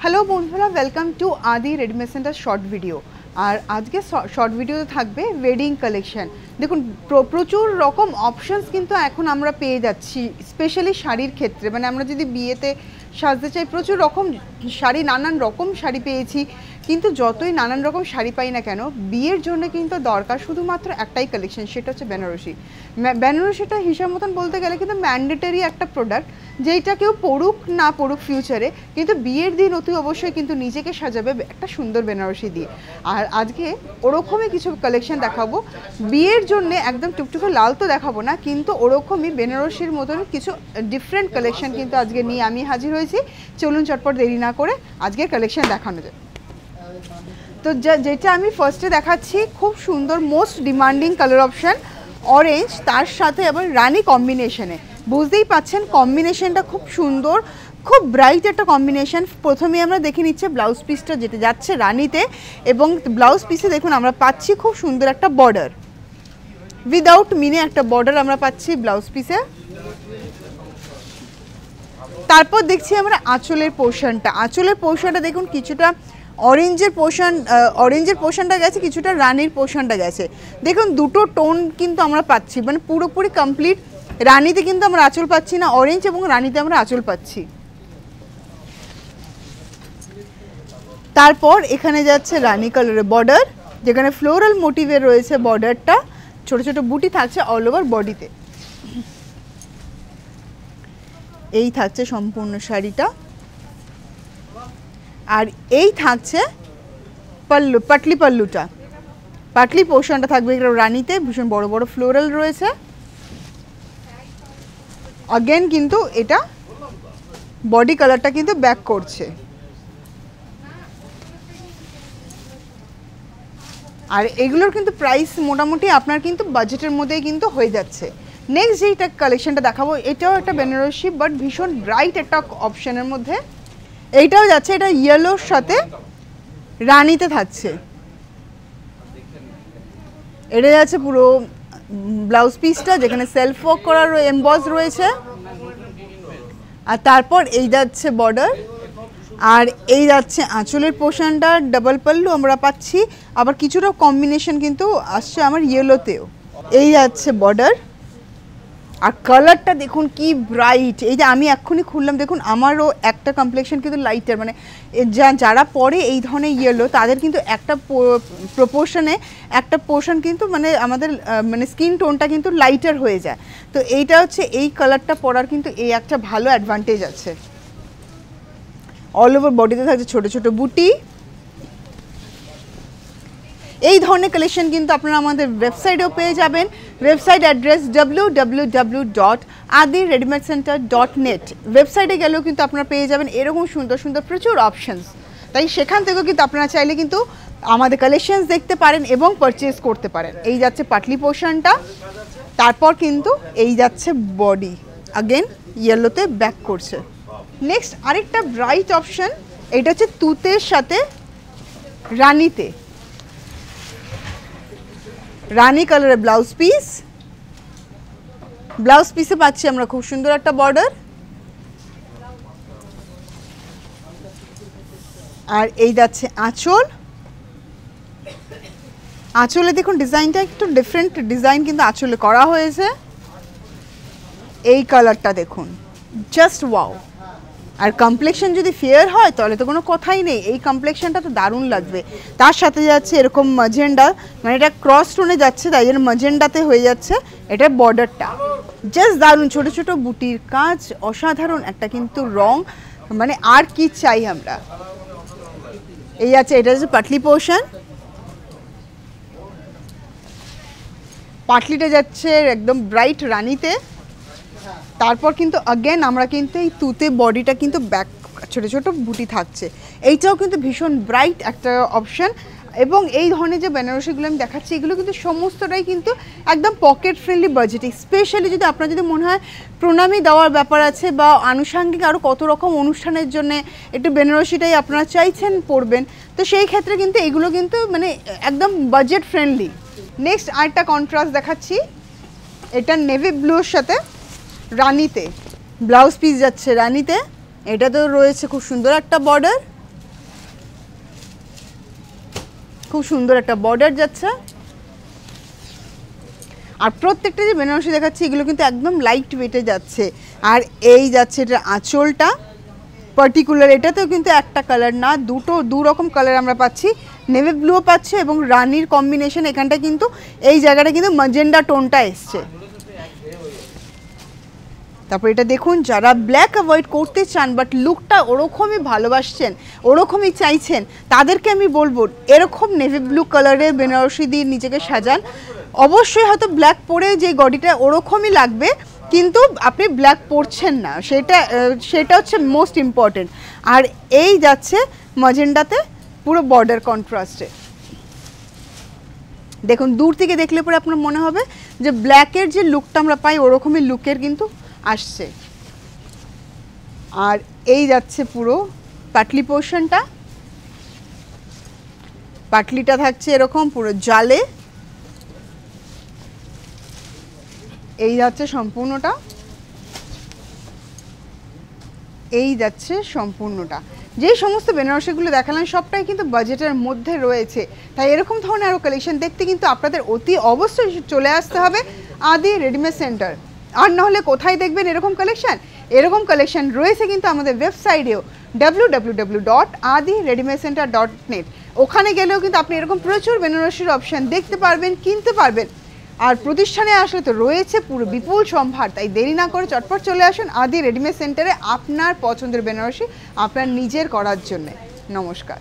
Hello বন্ধুরা, welcome to আদি readymade centre short video. আর আজকে শর্ট ভিডিওতে থাকবে ওয়েডিং কালেকশন। দেখুন প্রচুর রকম অপশানস কিন্তু এখন আমরা পেয়ে যাচ্ছি, স্পেশালি শাড়ির ক্ষেত্রে। মানে আমরা যদি বিয়েতে সাজতে চাই, প্রচুর রকম শাড়ি, নানান রকম শাড়ি পেয়েছি। কিন্তু যতই নানান রকম শাড়ি পাই না কেন, বিয়ের জন্য কিন্তু দরকার শুধুমাত্র একটাই কালেকশন, সেটা হচ্ছে বেনারসি। বেনারসিটা হিসাব মতন বলতে গেলে কিন্তু ম্যান্ডেটরি একটা প্রোডাক্ট, যেইটা কেউ পড়ুক না পড়ুক ফিউচারে, কিন্তু বিয়ের দিন অতি অবশ্যই কিন্তু নিজেকে সাজাবে একটা সুন্দর বেনারসি দিয়ে। আর আজকে ওরকমই কিছু কালেকশন দেখাবো বিয়ের জন্য। একদম টুকটুকে লাল তো দেখাবো না, কিন্তু ওরকমই বেনারসির মতন কিছু ডিফারেন্ট কালেকশন কিন্তু আজকে নিয়ে আমি হাজির হয়েছি। চলুন চটপট দেরি না করে আজকের কালেকশন দেখানো যায়। তো যেটা আমি ফার্স্টে দেখাচ্ছি, খুব সুন্দর most demanding colour option orange, তার সাথে আবার রানি কম্বিনেশনে। বুঝতেই পাচ্ছেন কম্বিনেশনটা খুব সুন্দর, খুব ব্রাইট একটা কম্বিনেশন। প্রথমে আমরা দেখে নিচ্ছি ব্লাউজ পিসটা, যেটা যাচ্ছে রানিতে, এবং ব্লাউজ পিসে দেখুন আমরা পাচ্ছি খুব সুন্দর একটা বর্ডার, উইদাউট মিনে একটা বর্ডার আমরা পাচ্ছি ব্লাউজ পিসে। তারপর দেখছি আমরা আঁচলের পোর্শনটা দেখুন কিছুটা অরেঞ্জের পোর্শনটা গেছে, কিছুটা রানির পোর্শনটা গেছে। দেখুন দুটো টোন কিন্তু আমরা পাচ্ছি, মানে পুরোপুরি কমপ্লিট। রানিতে কিন্তু আমরা আঁচল পাচ্ছি না, অরেঞ্জ এবং রানিতে আমরা আঁচল পাচ্ছি। তারপর এখানে যাচ্ছে রানি কালারের বর্ডার, যেখানে ফ্লোরাল মোটিভের রয়েছে বর্ডারটা, ছোট ছোট বুটি থাকছে অল ওভার বডিতে। এই থাকছে সম্পূর্ণ শাড়িটা। আর এই থাকছে পাল্লু, পাটলি পোর্শনটা থাকবে রানিতে, ভীষণ বড় বড় ফ্লোরাল রয়েছে। अगेन কিন্তু এটা বডি কালারটা কিন্তু ব্যাক করছে। আর এগুলোর কিন্তু প্রাইস মোটামুটি আপনার কিন্তু বাজেটের মধ্যেই কিন্তু হয়ে যাচ্ছে। নেক্সট যেটা কালেকশনটা দেখাবো, এটাও একটা বেনারসি, বাট ভীষণ ব্রাইট একটা অপশনের মধ্যে। এইটাও যাচ্ছে, এটা ইয়েলোর সাথে রানিতে থাকছে। এটা যাচ্ছে পুরো ব্লাউজ পিসটা, যেখানে সেলফ ওয়ার্ক করা এমবস রয়েছে। আর তারপর এই যাচ্ছে বর্ডার, আর এই যাচ্ছে আঁচলের পোর্শনটা, ডাবল পাল্লু আমরা পাচ্ছি। আবার কিছুটা কম্বিনেশন কিন্তু আসছে আমার ইয়েলোতেও। এই যাচ্ছে বর্ডার, আর কালারটা দেখুন কি ব্রাইট। এই যে আমি এক্ষুনি খুললাম, দেখুন আমারও একটা কমপ্লেক্সন কিন্তু লাইটার, মানে যারা পরে এই ধরনের ইয়েলো, তাদের কিন্তু একটা প্রপোর্শনে একটা পোর্শন কিন্তু মানে আমাদের মানে স্কিন টোনটা কিন্তু লাইটার হয়ে যায়। তো এইটা হচ্ছে, এই কালারটা পরার কিন্তু এই একটা ভালো অ্যাডভান্টেজ আছে। অল ওভার বডিতে থাকছে ছোট ছোট বুটি। এই ধরনের কালেকশন কিন্তু আপনারা আমাদের ওয়েবসাইটেও পেয়ে যাবেন। Website address www.adiredimedcenter.net। ওয়েবসাইটে গেলেও কিন্তু আপনারা পেয়ে যাবেন এরকম সুন্দর সুন্দর প্রচুর অপশনস। তাই সেখান থেকেও কিন্তু আপনারা চাইলে কিন্তু আমাদের কালেকশনস দেখতে পারেন এবং পারচেজ করতে পারেন। এই যাচ্ছে পাটলি পোর্শনটা, তারপর কিন্তু এই যাচ্ছে বডি, अगेन ইয়েলোতে ব্যাক করছে। নেক্সট আরেকটা ব্রাইট অপশন, এটা হচ্ছে তুতের সাথে রানিতে, রানি কালারের ব্লাউজ পিসে পাচ্ছি আমরা খুব সুন্দর একটা বর্ডার। আর এই যাচ্ছে আঁচলে দেখুন ডিজাইনটা একটু ডিফারেন্ট ডিজাইন কিন্তু আঁচলে করা হয়েছে। এই কালারটা দেখুন, জাস্ট ওয়াও। আর কমপ্লেক্সন যদি ফেয়ার হয় তাহলে তো কোনো কথাই নেই, এই কমপ্লেক্সনটা তো দারুণ লাগবে। তার সাথে যাচ্ছে এরকম ম্যাজেন্ডা, মানে এটা ক্রস টোনে যাচ্ছে, তাই জন্য ম্যাজেন্ডাতে হয়ে যাচ্ছে এটা বর্ডারটা। জাস্ট দারুণ, ছোট ছোট বুটির কাজ, অসাধারণ একটা কিন্তু রং, মানে আর কি চাই আমরা। এই আছে, এটা হচ্ছে পাটলি পোর্শন, পাটলিটা যাচ্ছে একদম ব্রাইট রানিতে। তারপর কিন্তু अगेन আমরা কিন্তু এই তুতে বডিটা কিন্তু ব্যাক ছোট ছোট বুটি থাকছে। এইটাও কিন্তু ভীষণ ব্রাইট একটা অপশন। এবং এই ধরনের যে বেনারসিগুলো আমি দেখাচ্ছি, এগুলো কিন্তু সমস্তটাই কিন্তু একদম পকেট ফ্রেন্ডলি বাজেটে। স্পেশালি যদি আপনার যদি মনে হয় প্রণামী দেওয়ার ব্যাপার আছে, বা আনুষঙ্গিক আরও কত রকম অনুষ্ঠানের জন্য একটু বেনারসিটাই আপনারা চাইছেন পরবেন, তো সেই ক্ষেত্রে কিন্তু এগুলো কিন্তু মানে একদম বাজেট ফ্রেন্ডলি। নেক্সট আরেকটা কন্ট্রাস্ট দেখাচ্ছি, এটা নেভি ব্লুর সাথে রানিতে, ব্লাউজ পিস যাচ্ছে রানিতে। এটা তো রয়েছে খুব সুন্দর একটা বর্ডার, খুব সুন্দর একটা বর্ডার যাচ্ছে। আর প্রত্যেকটা যে বেনারসি দেখাচ্ছি এগুলো কিন্তু একদম লাইট ওয়েটে যাচ্ছে। আর এই যাচ্ছে এটা আঁচলটা পার্টিকুলার, এটাতেও কিন্তু একটা কালার না, দু রকম কালার আমরা পাচ্ছি, নেভি ব্লুও পাচ্ছি এবং রানির কম্বিনেশন। এখানটা কিন্তু এই জায়গাটা কিন্তু ম্যাজেন্ডা টোনটা এসছে। তারপর এটা দেখুন, যারা ব্ল্যাক অ্যাভয়েড করতে চান বাট লুকটা ওরকমই ভালোবাসছেন, ওরকমই চাইছেন, তাদেরকে আমি বলবো এরকম নেভি ব্লু কালারের বেনারসি দিয়ে নিজেকে সাজান। অবশ্যই হয়তো ব্ল্যাক পরে যে বডিটা ওরকমই লাগবে, কিন্তু আপনি ব্ল্যাক পরছেন না, সেটা হচ্ছে মোস্ট ইম্পর্টেন্ট। আর এই যাচ্ছে ম্যাজেন্ডাতে পুরো বর্ডার কন্ট্রাস্টে। দেখুন দূর থেকে দেখলে পরে আপনার মনে হবে যে ব্ল্যাকের যে লুকটা আমরা পাই ওরকমই লুকের কিন্তু আসছে। আর এই যাচ্ছে পুরো পাটলি পোর্শনটা, পাটলিটা থাকছে এরকম পুরো জালে। এই যাচ্ছে সম্পূর্ণটা, এই যাচ্ছে সম্পূর্ণটা। যে সমস্ত বেনারসিগুলো দেখালাম সবটাই কিন্তু বাজেটের মধ্যে রয়েছে, তাই এরকম ধরনের আরও কালেকশন দেখতে কিন্তু আপনাদের অতি অবশ্যই চলে আসতে হবে আদি রেডিমেড সেন্টার। আর নাহলে কোথায় দেখবেন এরকম কালেকশন? এরকম কালেকশন রয়েছে কিন্তু আমাদের ওয়েবসাইটেও www.adiredimedcenter.net। ওখানে গেলেও কিন্তু আপনি এরকম প্রচুর বেনারসির অপশান দেখতে পারবেন, কিনতে পারবেন। আর প্রতিষ্ঠানে আসলে তো রয়েছে পুরো বিপুল সম্ভার, তাই দেরি না করে চটপট চলে আসুন আদি রেডিমেড সেন্টারে আপনার পছন্দের বেনারসি আপনার নিজের করার জন্য। নমস্কার।